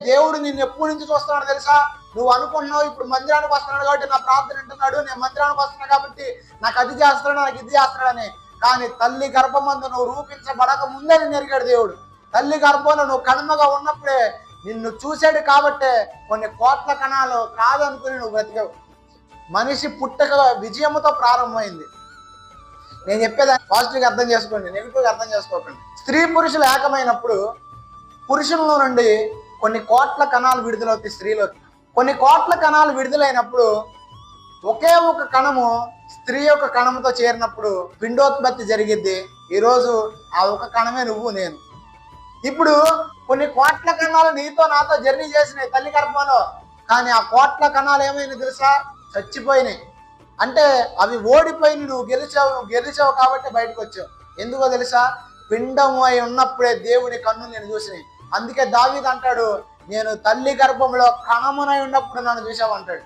దేవుడు నిన్ను ఎప్పటి నుంచి చూస్తున్నాడు తెలుసా? నువ్వు అనుకుంటున్నావు ఇప్పుడు మందిరానికి వస్తున్నాడు కాబట్టి నా ప్రార్థన వింటున్నాడు, నేను మందిరానికి వస్తున్నా కాబట్టి నాకు అది చేస్తున్నాడు, నాకు ఇది చేస్తున్నాడని. కానీ తల్లి గర్భమందు నువ్వు రూపించబడక ముందే నిన్ను ఎరిగాడు దేవుడు. తల్లి గర్భంలో నువ్వు కనుమగా ఉన్నప్పుడే నిన్ను చూశాడు కాబట్టే కొన్ని కోట్ల కణాలు కాదనుకుని నువ్వు బ్రతికావు. మనిషి పుట్టక విజయముతో ప్రారంభమైంది. నేను చెప్పేదాన్ని పాజిటివ్గా అర్థం చేసుకోండి, నెగిటివ్గా అర్థం చేసుకోకండి. స్త్రీ పురుషులు ఏకమైనప్పుడు పురుషుల నుండి కొన్ని కోట్ల కణాలు విడుదలవుతాయి స్త్రీలోకి. కొన్ని కోట్ల కణాలు విడుదలైనప్పుడు ఒకే ఒక కణము స్త్రీ యొక్క కణముతో చేరినప్పుడు పిండోత్పత్తి జరిగిద్ది. ఈరోజు ఆ ఒక కణమే నువ్వు నేను. ఇప్పుడు కొన్ని కోట్ల కణాలు నీతో నాతో జర్నీ చేసినాయి తల్లి గర్భంలో, కానీ ఆ కోట్ల కణాలు ఏమైనా తెలుసా? చచ్చిపోయినాయి. అంటే అవి ఓడిపోయి నువ్వు గెలిచావు కాబట్టి బయటకు వచ్చావు. ఎందుకో తెలుసా? పిండము అయి ఉన్నప్పుడే దేవుని కన్ను నేను చూసినాయి. అందుకే దావీదు అంటాడు, నేను తల్లి గర్భంలో కణమునై ఉన్నప్పుడు నన్ను చూసావు అంటాడు.